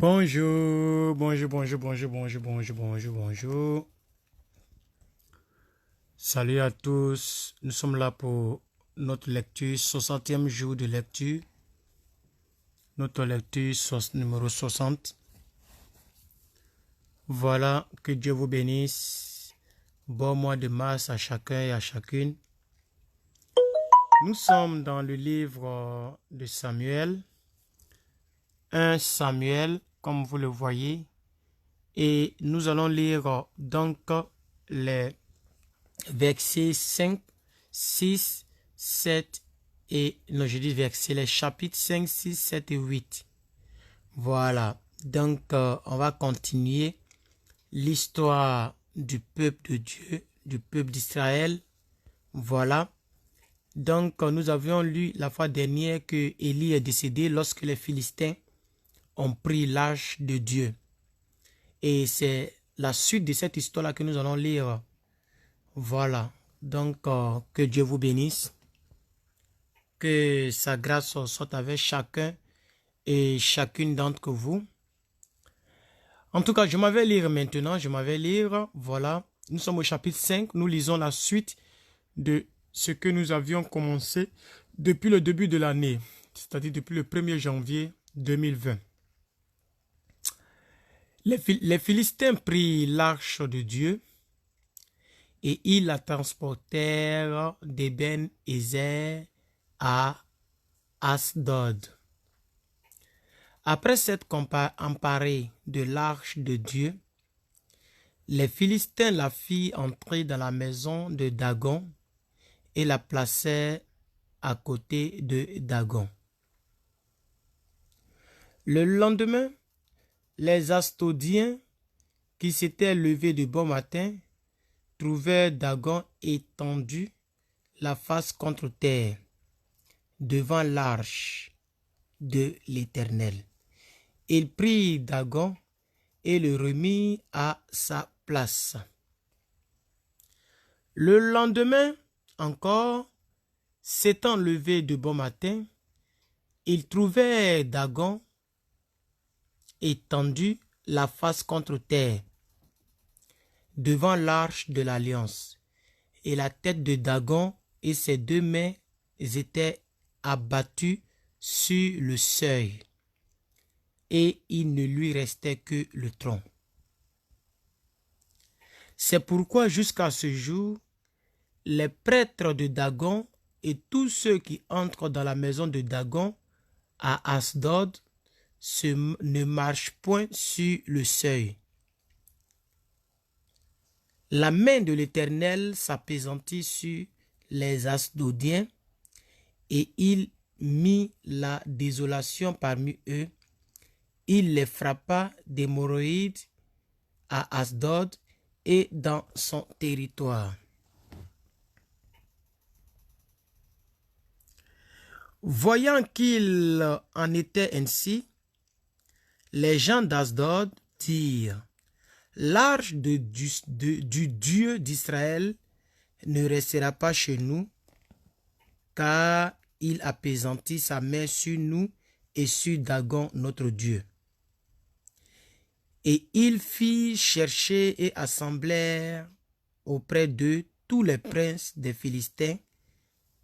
Bonjour, bonjour, bonjour, bonjour, bonjour, bonjour, bonjour, bonjour. Salut à tous. Nous sommes là pour notre lecture, 60e jour de lecture. Notre lecture numéro 60. Voilà, que Dieu vous bénisse. Bon mois de mars à chacun et à chacune. Nous sommes dans le livre de Samuel. 1 Samuel, comme vous le voyez. Et nous allons lire donc les versets 5, 6, 7 et... Non, je dis versets, les chapitres 5, 6, 7 et 8. Voilà. Donc, on va continuer l'histoire du peuple de Dieu, du peuple d'Israël. Voilà. Donc, nous avions lu la fois dernière que Élie est décédé lorsque les Philistins ont pris l'arche de Dieu. Et c'est la suite de cette histoire-là que nous allons lire. Voilà. Donc, que Dieu vous bénisse. Que sa grâce soit avec chacun et chacune d'entre vous. En tout cas, je m'en vais lire maintenant. Voilà. Nous sommes au chapitre 5. Nous lisons la suite de ce que nous avions commencé depuis le début de l'année. C'est-à-dire depuis le 1er janvier 2020. Les Philistins prirent l'arche de Dieu et ils la transportèrent d'Eben-Ezer à Asdod. Après s'être emparés de l'arche de Dieu, les Philistins la firent entrer dans la maison de Dagon et la placèrent à côté de Dagon. Le lendemain, les Asdodiens qui s'étaient levés de bon matin trouvèrent Dagon étendu, la face contre terre, devant l'arche de l'Éternel. Ils prirent Dagon et le remirent à sa place. Le lendemain encore, s'étant levés de bon matin, ils trouvèrent Dagon étendu, la face contre terre, devant l'arche de l'Alliance, et la tête de Dagon et ses deux mains étaient abattues sur le seuil, et il ne lui restait que le tronc. C'est pourquoi jusqu'à ce jour, les prêtres de Dagon et tous ceux qui entrent dans la maison de Dagon à Asdod ne marchent point sur le seuil. La main de l'Éternel s'appesantit sur les Asdodiens, et il mit la désolation parmi eux. Il les frappa d'hémorroïdes à Asdod et dans son territoire. Voyant qu'il en était ainsi, les gens d'Asdod dirent: l'arche du Dieu d'Israël ne restera pas chez nous, car il appesantit sa main sur nous et sur Dagon notre Dieu. Et ils firent chercher et assemblèrent auprès d'eux tous les princes des Philistins,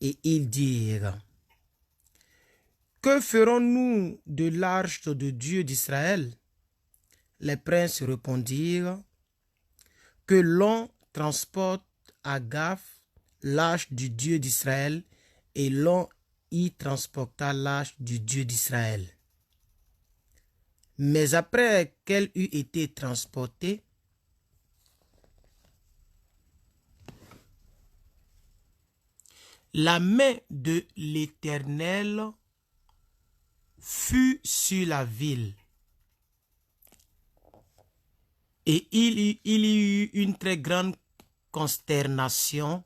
et ils dirent: que ferons-nous de l'arche de Dieu d'Israël? Les princes répondirent: que l'on transporte à Gath l'arche du Dieu d'Israël, et l'on y transporta l'arche du Dieu d'Israël. Mais après qu'elle eut été transportée, la main de l'Éternel fut sur la ville, et il y eut une très grande consternation.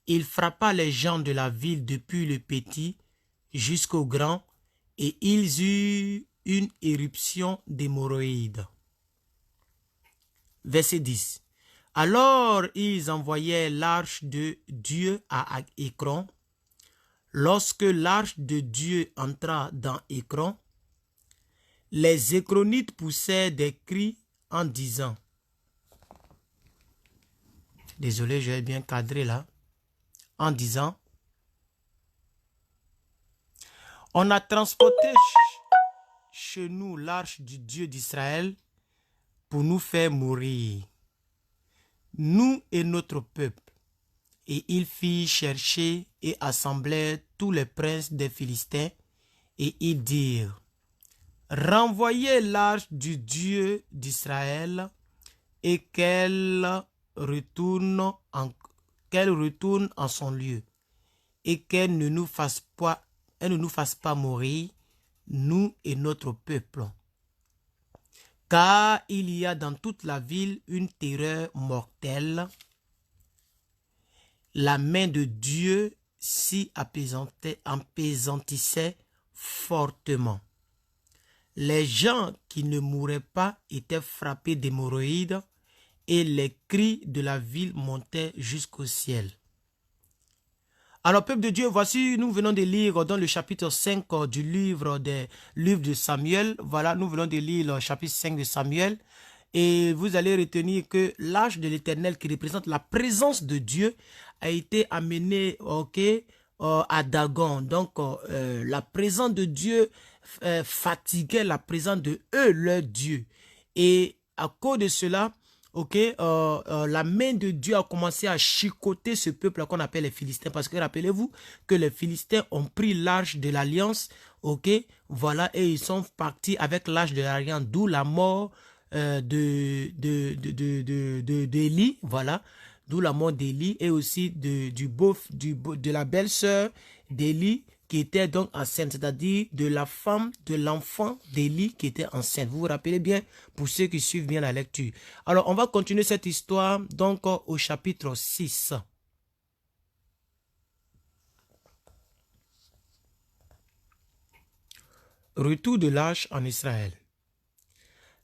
Il frappa les gens de la ville depuis le petit jusqu'au grand, et ils eurent une éruption d'hémorroïdes. Verset 10. Alors ils envoyèrent l'arche de Dieu à Écron. Lorsque l'arche de Dieu entra dans Écron, Les Écronites poussèrent des cris en disant, désolé, j'ai bien cadré là, en disant, on a transporté chez nous l'arche du Dieu d'Israël pour nous faire mourir, nous et notre peuple. Et ils firent chercher et assemblèrent tous les princes des Philistins, et ils dirent, renvoyez l'arche du Dieu d'Israël et qu'elle retourne en son lieu, et qu'elle ne nous fasse pas mourir, nous et notre peuple. Car il y a dans toute la ville une terreur mortelle. La main de Dieu s'y apésantissait fortement. Les gens qui ne mouraient pas étaient frappés d'hémorroïdes et les cris de la ville montaient jusqu'au ciel. Alors, peuple de Dieu, voici, nous venons de lire dans le chapitre 5 du livre de Samuel. Voilà, nous venons de lire le chapitre 5 de Samuel. Et vous allez retenir que l'arche de l'Éternel qui représente la présence de Dieu a été amenée à Dagon. Donc, la présence de Dieu fatiguait la présence de eux, leur Dieu. Et à cause de cela, la main de Dieu a commencé à chicoter ce peuple qu'on appelle les Philistins. Parce que rappelez-vous que les Philistins ont pris l'arche de l'alliance. Voilà, et ils sont partis avec l'arche de l'alliance, d'où la mort d'Élie, voilà, d'où la mort d'Élie et aussi de la belle-sœur d'Élie qui était donc enceinte, c'est-à-dire de la femme de l'enfant d'Élie qui était enceinte. Vous vous rappelez bien pour ceux qui suivent bien la lecture. Alors, on va continuer cette histoire donc au chapitre 6. Retour de l'arche en Israël.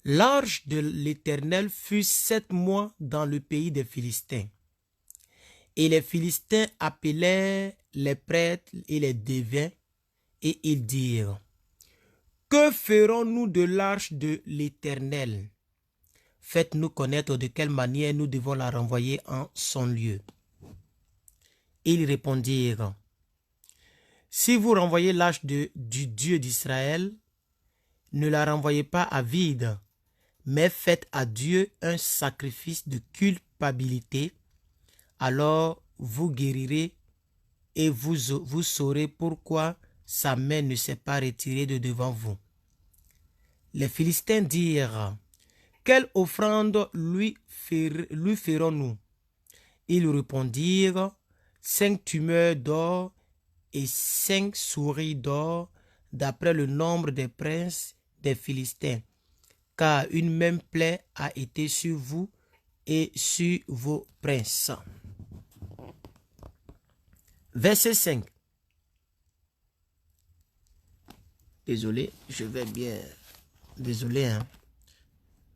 L'arche de l'Éternel fut 7 mois dans le pays des Philistins. Et les Philistins appelèrent les prêtres et les devins, et ils dirent, que ferons-nous de l'arche de l'Éternel? Faites-nous connaître de quelle manière nous devons la renvoyer en son lieu. Ils répondirent, si vous renvoyez l'arche du Dieu d'Israël, ne la renvoyez pas à vide, mais faites à Dieu un sacrifice de culpabilité, alors vous guérirez et vous saurez pourquoi sa main ne s'est pas retirée de devant vous. Les Philistins dirent, quelle offrande lui ferons-nous? Ils répondirent, 5 tumeurs d'or et 5 souris d'or, d'après le nombre des princes des Philistins. Car une même plaie a été sur vous et sur vos princes. Verset 5. Désolé, je vais bien... Désolé, hein.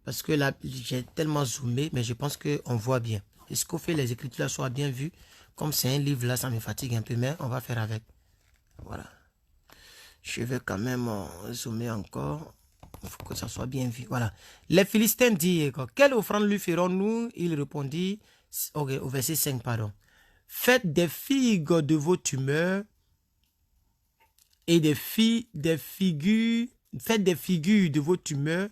Parce que là, j'ai tellement zoomé, mais je pense qu'on voit bien. Est-ce qu'on fait les écritures là soient bien vues? Comme c'est un livre là, ça me fatigue un peu, mais on va faire avec. Voilà. Je vais quand même zoomer encore. Il faut que ça soit bien vu. Voilà. Les Philistins dirent, quelle offrande lui ferons-nous? Il répondit, au verset 5, pardon. Faites des figues de vos tumeurs et faites des figures de vos tumeurs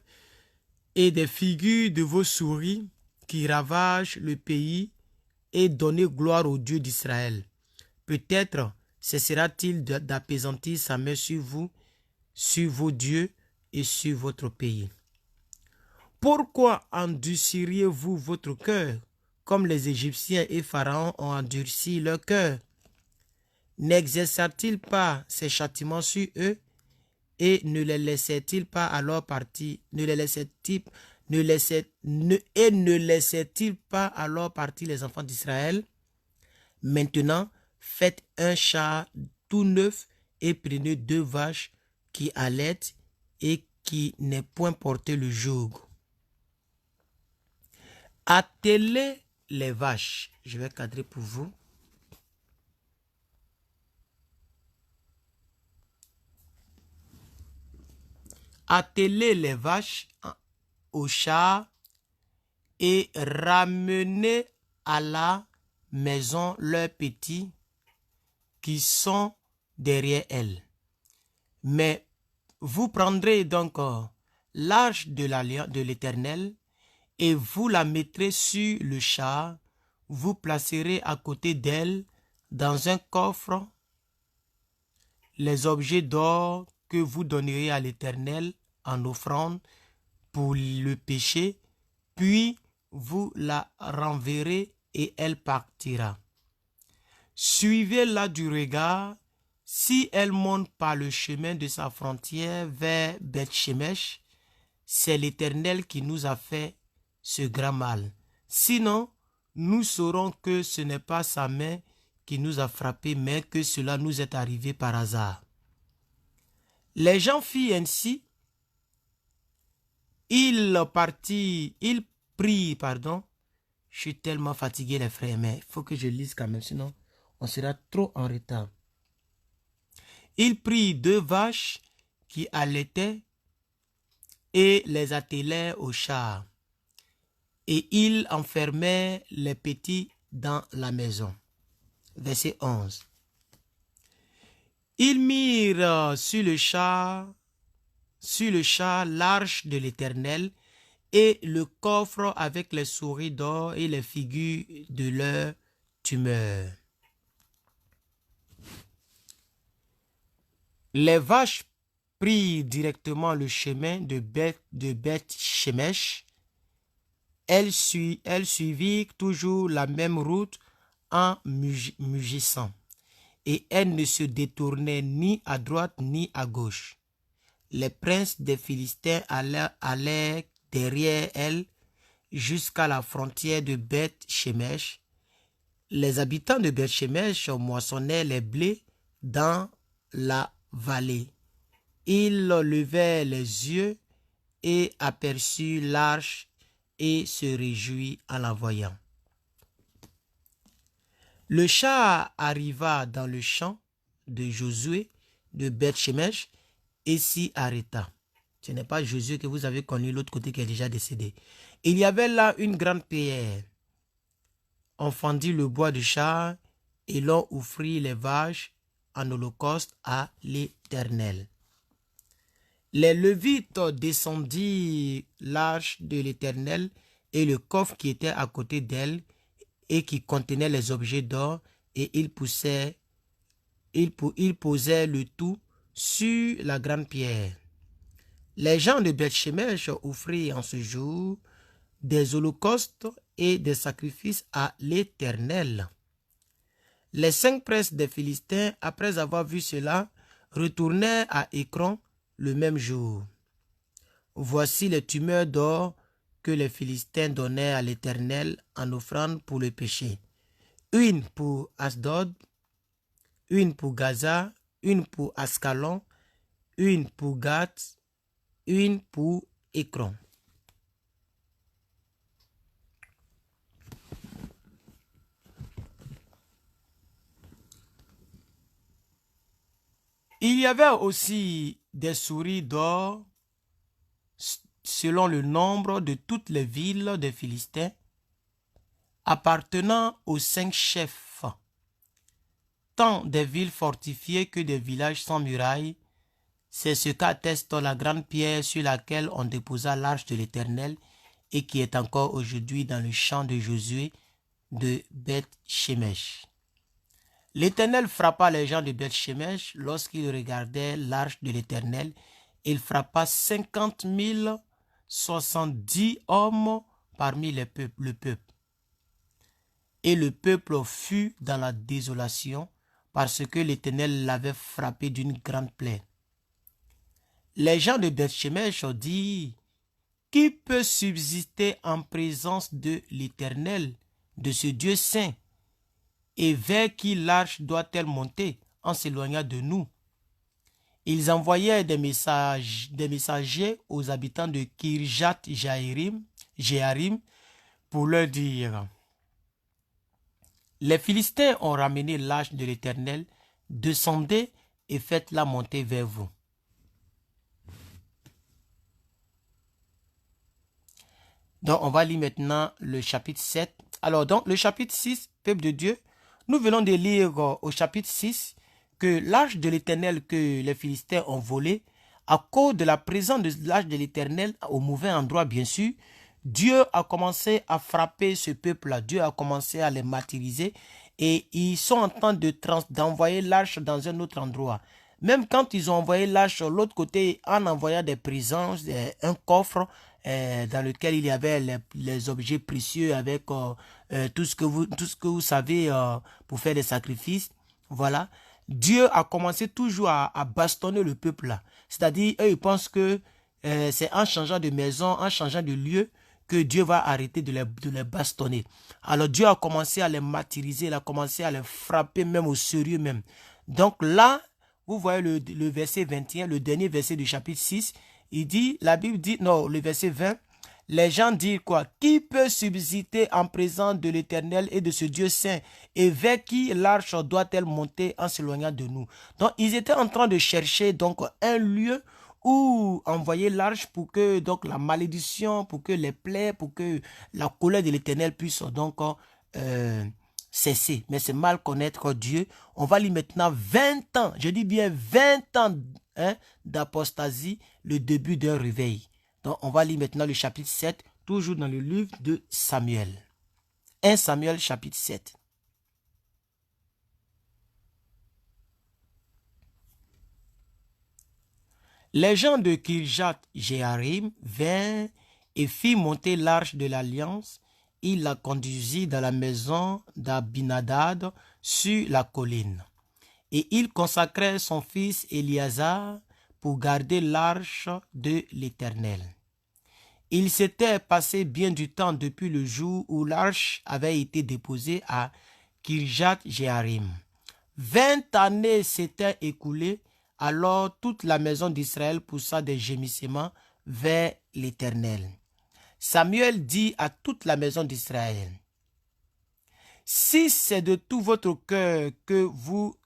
et des figures de vos souris qui ravagent le pays et donnez gloire au Dieu d'Israël. Peut-être cessera-t-il d'apaisantir sa main sur vous, sur vos dieux et sur votre pays. Pourquoi endurciriez-vous votre cœur, comme les Égyptiens et Pharaon ont endurci leur cœur? N'exerça-t-il pas ses châtiments sur eux et ne les laissait-il pas alors partir, ne laissait-il pas alors partir les enfants d'Israël? Maintenant, faites un char tout neuf et prenez 2 vaches qui allaitent et qui n'aient point porté le joug. Attelez les vaches. Je vais cadrer pour vous. attelez les vaches au char et ramenez à la maison leurs petits qui sont derrière elles. Mais vous prendrez donc l'arche de l'Éternel et vous la mettrez sur le char, vous placerez à côté d'elle dans un coffre les objets d'or que vous donnerez à l'Éternel en offrande pour le péché, puis vous la renverrez et elle partira. Suivez-la du regard. Si elle monte par le chemin de sa frontière vers Beth-Shemesh, c'est l'Éternel qui nous a fait ce grand mal. Sinon, nous saurons que ce n'est pas sa main qui nous a frappés, mais que cela nous est arrivé par hasard. Les gens firent ainsi. Ils prient. Je suis tellement fatigué, les frères, mais il faut que je lise quand même, sinon on sera trop en retard. Ils prirent 2 vaches qui allaitaient et les attelèrent au char. Et ils enfermèrent les petits dans la maison. Verset 11. Ils mirent sur le char l'arche de l'Éternel et le coffre avec les souris d'or et les figures de leur tumeur. Les vaches prirent directement le chemin de Beth-Shemesh. Elles suivirent toujours la même route en mugissant, et elles ne se détournaient ni à droite ni à gauche. Les princes des Philistins allèrent derrière elles jusqu'à la frontière de Beth-Shemesh. Les habitants de Beth-Shemesh moissonnaient les blés dans la vallée. Ils levèrent les yeux et aperçurent l'arche et se réjouit en la voyant. Le char arriva dans le champ de Josué de Beth-Shemesh et s'y arrêta. Ce n'est pas Josué que vous avez connu, l'autre côté qui est déjà décédé. Il y avait là une grande pierre. On fendit le bois du char et l'on offrit les vaches en holocauste à l'Éternel. Les Lévites descendirent l'arche de l'Éternel et le coffre qui était à côté d'elle et qui contenait les objets d'or, et ils posèrent le tout sur la grande pierre. Les gens de Beth-Shemesh offrirent en ce jour des holocaustes et des sacrifices à l'Éternel. Les 5 princes des Philistins, après avoir vu cela, retournèrent à Écron le même jour. Voici les tumeurs d'or que les Philistins donnaient à l'Éternel en offrande pour le péché. Une pour Asdod, une pour Gaza, une pour Ascalon, une pour Gath, une pour Écron. Il y avait aussi des souris d'or selon le nombre de toutes les villes des Philistins appartenant aux 5 chefs, tant des villes fortifiées que des villages sans murailles. C'est ce qu'atteste la grande pierre sur laquelle on déposa l'arche de l'Éternel et qui est encore aujourd'hui dans le champ de Josué de Beth-Shemesh. L'Éternel frappa les gens de Beth-Shemesh lorsqu'ils regardaient l'arche de l'Éternel. Il frappa 50 070 hommes parmi le peuple. Et le peuple fut dans la désolation parce que l'Éternel l'avait frappé d'une grande plaie. Les gens de Beth-Shemesh dirent: qui peut subsister en présence de l'Éternel, de ce Dieu saint, et vers qui l'arche doit-elle monter en s'éloignant de nous? Ils envoyèrent des messagers aux habitants de Kirjath-Jéarim pour leur dire: les Philistins ont ramené l'arche de l'Éternel, descendez et faites-la monter vers vous. Donc, on va lire maintenant le chapitre 7. Alors, donc, le chapitre 6, peuple de Dieu, nous venons de lire au chapitre 6 que l'arche de l'Éternel que les Philistins ont volé, à cause de la présence de l'arche de l'Éternel au mauvais endroit, bien sûr, Dieu a commencé à frapper ce peuple-là. Dieu a commencé à les martyriser et ils sont en train d'envoyer l'arche dans un autre endroit. Même quand ils ont envoyé l'arche de l'autre côté, en envoyant des prisons, un coffre dans lequel il y avait les objets précieux avec tout ce que vous savez pour faire des sacrifices. Voilà. Dieu a commencé toujours à bastonner le peuple là. C'est-à-dire, eux, ils pensent que c'est en changeant de maison, en changeant de lieu, que Dieu va arrêter de les bastonner. Alors Dieu a commencé à les martyriser, il a commencé à les frapper même au sérieux même. Donc là, vous voyez le verset 21, le dernier verset du chapitre 6, il dit, la Bible dit, non, le verset 20, les gens disent quoi? Qui peut subsister en présence de l'Éternel et de ce Dieu saint? Et vers qui l'arche doit-elle monter en s'éloignant de nous? Donc, ils étaient en train de chercher donc un lieu où envoyer l'arche pour que donc la malédiction, pour que les plaies, pour que la colère de l'Éternel puisse donc cesser. Mais c'est mal connaître Dieu. On va lire maintenant 20 ans, je dis bien 20 ans d'apostasie, le début d'un réveil. Donc, on va lire maintenant le chapitre 7, toujours dans le livre de Samuel. 1 Samuel, chapitre 7. Les gens de Kirjath-Jéarim vinrent et firent monter l'arche de l'alliance. Il la conduisit dans la maison d'Abinadad sur la colline. Et il consacrait son fils Éliasar pour garder l'arche de l'Éternel. Il s'était passé bien du temps depuis le jour où l'arche avait été déposée à Kirjath-Jéarim. 20 années s'étaient écoulées, alors toute la maison d'Israël poussa des gémissements vers l'Éternel. Samuel dit à toute la maison d'Israël, « Si c'est de tout votre cœur que vous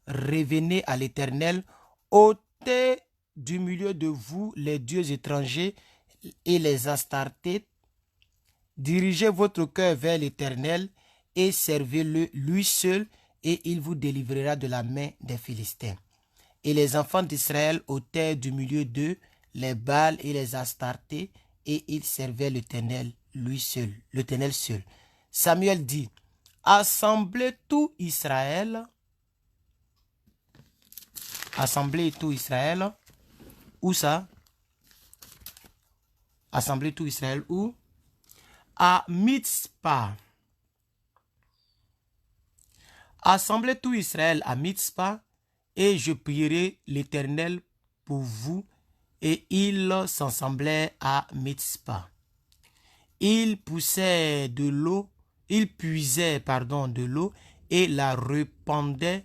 revenez à l'Éternel, ôtez du milieu de vous les dieux étrangers et les Astartés, dirigez votre cœur vers l'Éternel et servez-le lui seul, et il vous délivrera de la main des Philistins. » Et les enfants d'Israël ôtèrent du milieu d'eux les Baals et les Astartés, et ils servaient l'Éternel lui seul, l'Éternel seul. Samuel dit, « Assemblez tout Israël. » Assemblez tout Israël. Où ça? Assemblez tout Israël où? À Mitzpah. Assemblez tout Israël à Mitzpah, et je prierai l'Éternel pour vous. Et ils s'assemblaient à Mitzpah. Ils puisaient de l'eau de l'eau et la répandaient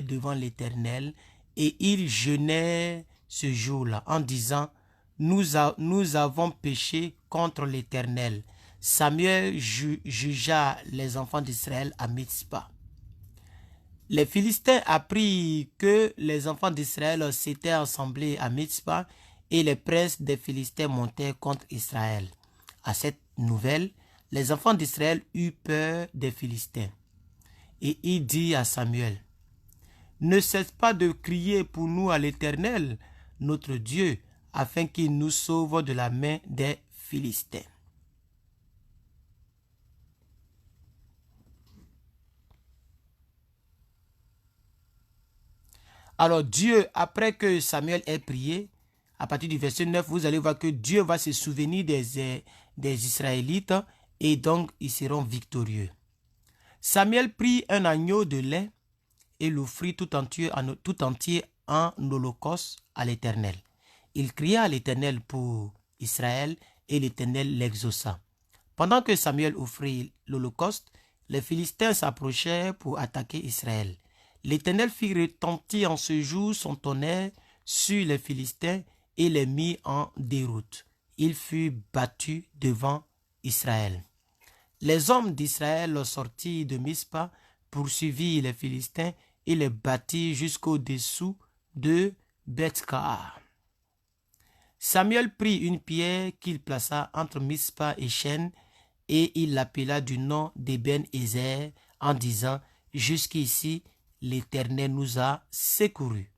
devant l'Éternel, et ils jeûnaient ce jour-là en disant, nous avons péché contre l'Éternel. Samuel jugea les enfants d'Israël à Mitzpah. Les Philistins apprirent que les enfants d'Israël s'étaient assemblés à Mitzpah, et les princes des Philistins montèrent contre Israël. À cette nouvelle, les enfants d'Israël eurent peur des Philistins. Et il dit à Samuel, « Ne cesse pas de crier pour nous à l'Éternel, notre Dieu, afin qu'il nous sauve de la main des Philistins. » Alors Dieu, après que Samuel ait prié, à partir du verset 9, vous allez voir que Dieu va se souvenir des Israélites, et donc ils seront victorieux. Samuel prit un agneau de lait et l'offrit tout entier en holocauste à l'Éternel. Il cria à l'Éternel pour Israël, et l'Éternel l'exauça. Pendant que Samuel offrit l'holocauste, les Philistins s'approchèrent pour attaquer Israël. L'Éternel fit retentir en ce jour son tonnerre sur les Philistins et les mit en déroute. Il fut battu devant Israël. Les hommes d'Israël sortirent de Mispah, poursuivirent les Philistins et les battirent jusqu'au-dessous de Beth-Car. Samuel prit une pierre qu'il plaça entre Mispa et Chêne, et il l'appela du nom d'Eben-Ezer en disant, « Jusqu'ici, l'Éternel nous a secourus. »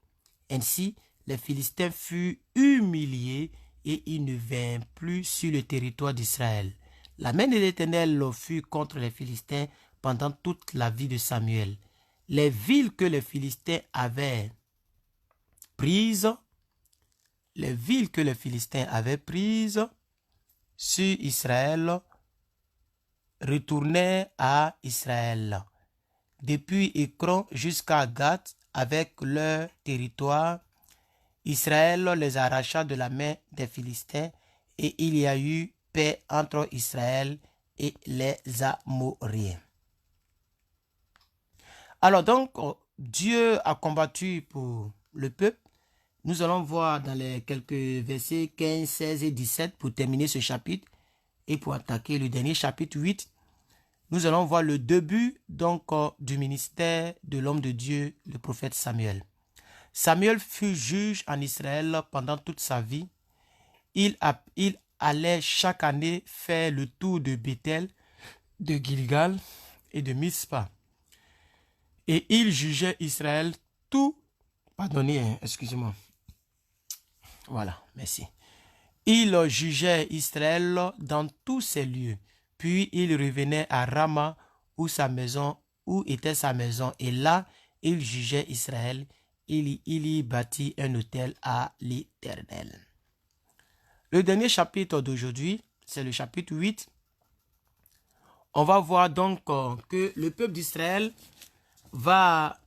Ainsi, les Philistins furent humiliés et ils ne vinrent plus sur le territoire d'Israël. La main de l'Éternel fut contre les Philistins pendant toute la vie de Samuel. Les villes que les Philistins avaient prises, sur Israël retournaient à Israël. Depuis Écron jusqu'à Gath, avec leur territoire, Israël les arracha de la main des Philistins et il y a eu paix entre Israël et les Amoréens. Alors donc, Dieu a combattu pour le peuple. Nous allons voir dans les quelques versets 15, 16 et 17 pour terminer ce chapitre et pour attaquer le dernier chapitre 8. Nous allons voir le début donc du ministère de l'homme de Dieu, le prophète Samuel. Samuel fut juge en Israël pendant toute sa vie. Il allait chaque année faire le tour de Bethel, de Gilgal et de Mispa. Et il jugeait Israël tout. Pardonnez, excusez-moi. Voilà, merci. Il jugeait Israël dans tous ses lieux. Puis il revenait à Rama où était sa maison. Et là, il jugeait Israël. Il y bâtit un autel à l'Éternel. Le dernier chapitre d'aujourd'hui, c'est le chapitre 8. On va voir donc que le peuple d'Israël va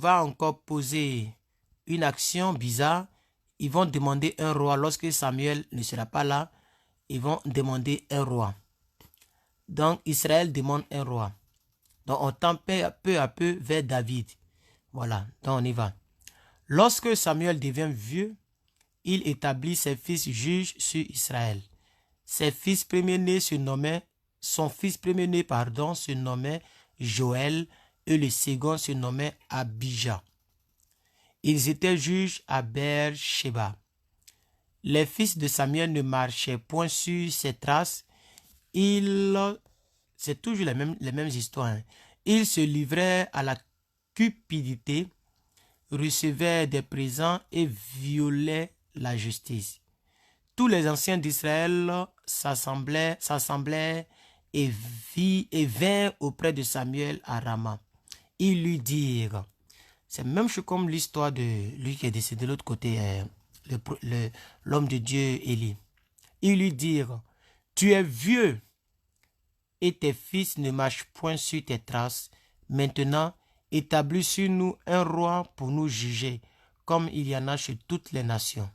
encore poser une action bizarre. Ils vont demander un roi. Lorsque Samuel ne sera pas là, ils vont demander un roi. Donc Israël demande un roi. Donc on tend peu à peu vers David. Voilà, donc on y va. Lorsque Samuel devient vieux, il établit ses fils juges sur Israël. Son fils premier-né se nommait Joël et le second se nommait Abijah. Ils étaient juges à Beer-Sheba. Les fils de Samuel ne marchaient point sur ses traces. C'est toujours les mêmes histoires. Hein. Ils se livraient à la cupidité, recevaient des présents et violaient la justice. Tous les anciens d'Israël s'assemblaient et vinrent auprès de Samuel à Rama. Ils lui dirent, c'est même chose comme l'histoire de lui qui est décédé de l'autre côté, l'homme de Dieu Élie. Ils lui dirent, tu es vieux et tes fils ne marchent point sur tes traces. Maintenant, établis sur nous un roi pour nous juger, comme il y en a chez toutes les nations.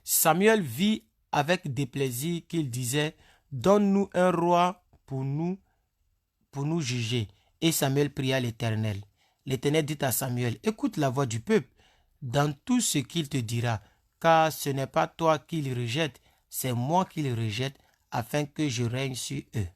Samuel vit avec déplaisir qu'il disait, donne-nous un roi pour nous juger. Et Samuel pria l'Éternel. L'Éternel dit à Samuel, écoute la voix du peuple dans tout ce qu'il te dira, car ce n'est pas toi qu'il rejette, c'est moi qu'il rejette, afin que je règne sur eux.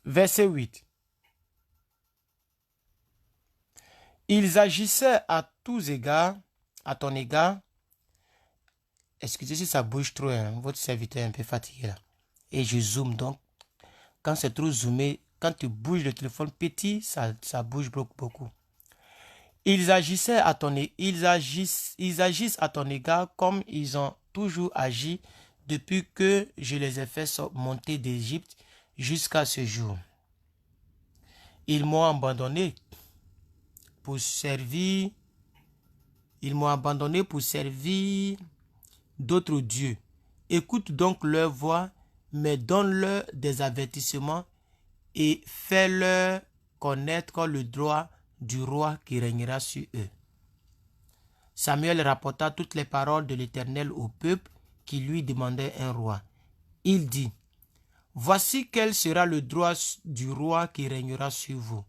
Verset 8. Ils agissaient à tous égards, à ton égard. Excusez si ça bouge trop, hein. Votre serviteur est un peu fatigué là. Et je zoome donc. Quand c'est trop zoomé, quand tu bouges le téléphone petit, ça bouge beaucoup. Ils agissent à ton égard comme ils ont toujours agi depuis que je les ai fait monter d'Égypte jusqu'à ce jour. Ils m'ont abandonné pour servir d'autres dieux. Écoute donc leur voix, mais donne-leur des avertissements et fais-leur connaître le droit du roi qui régnera sur eux. Samuel rapporta toutes les paroles de l'Éternel au peuple qui lui demandait un roi. Il dit, voici quel sera le droit du roi qui régnera sur vous.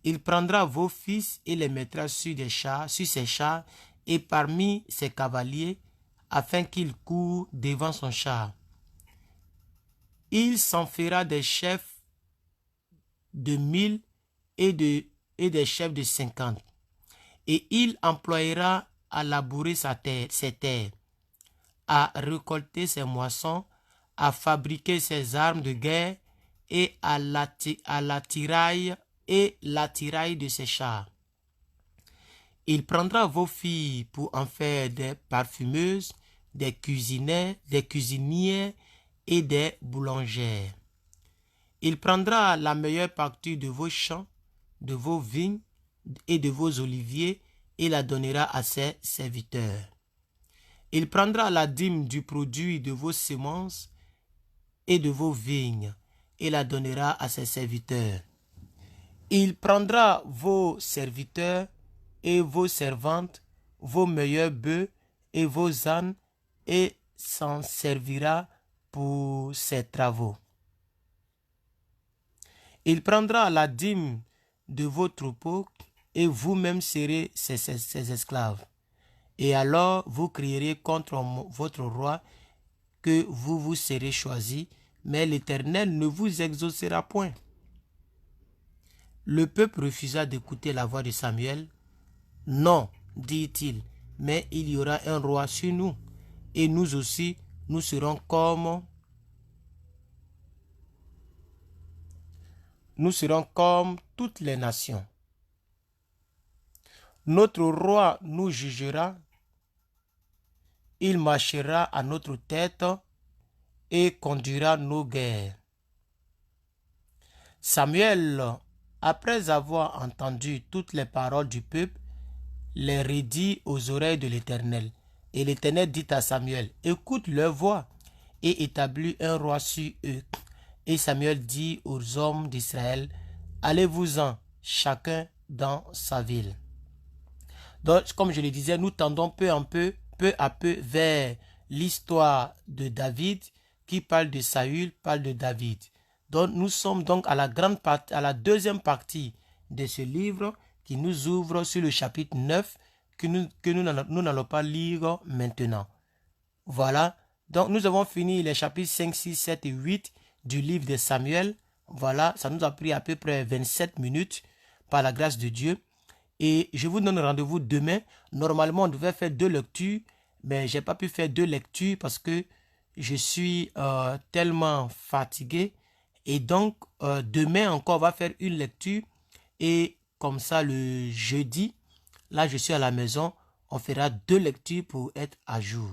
Il prendra vos fils et les mettra sur ses chars et parmi ses cavaliers afin qu'il court devant son char. Il s'en fera des chefs de 1000 et des chefs de 50. Et il employera à labourer ses terres, à récolter ses moissons, à fabriquer ses armes de guerre et à l'attirail de ses chars. Il prendra vos filles pour en faire des parfumeuses, des cuisinières et des boulangères. Il prendra la meilleure partie de vos champs, de vos vignes et de vos oliviers et la donnera à ses serviteurs. Il prendra la dîme du produit de vos semences et de vos vignes et la donnera à ses serviteurs. Il prendra vos serviteurs et vos servantes, vos meilleurs bœufs et vos ânes et s'en servira pour ses travaux. Il prendra la dîme de vos troupeaux et vous-même serez ses esclaves. Et alors vous crierez contre votre roi que vous vous serez choisi, mais l'Éternel ne vous exaucera point. Le peuple refusa d'écouter la voix de Samuel. Non, dit-il, mais il y aura un roi sur nous, et nous aussi, nous serons comme toutes les nations. Notre roi nous jugera, il marchera à notre tête et conduira nos guerres. Samuel, après avoir entendu toutes les paroles du peuple, les redit aux oreilles de l'Éternel. Et l'Éternel dit à Samuel, écoute leur voix et établis un roi sur eux. Et Samuel dit aux hommes d'Israël, allez-vous-en, chacun dans sa ville. Donc, comme je le disais, nous tendons peu à peu vers l'histoire de David qui parle de Saül, parle de David. Donc, nous sommes donc à la deuxième partie de ce livre qui nous ouvre sur le chapitre 9 que nous n'allons pas lire maintenant. Voilà. Donc, nous avons fini les chapitres 5, 6, 7 et 8 du livre de Samuel. Voilà, ça nous a pris à peu près 27 minutes par la grâce de Dieu. Et je vous donne rendez-vous demain. Normalement, on devait faire 2 lectures, mais je n'ai pas pu faire 2 lectures parce que je suis tellement fatigué. Et donc, demain encore, on va faire une lecture. Et comme ça, le jeudi, là, je suis à la maison, on fera 2 lectures pour être à jour.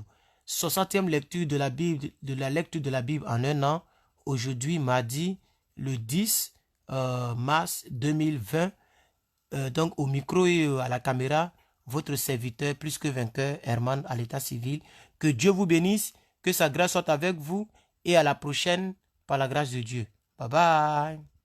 60e lecture de la Bible, de la lecture de la Bible en un an. Aujourd'hui, mardi, le 10 mars 2020. Donc, au micro et à la caméra, votre serviteur plus que vainqueur, Herman, à l'état civil. Que Dieu vous bénisse, que sa grâce soit avec vous et à la prochaine par la grâce de Dieu. Bye bye.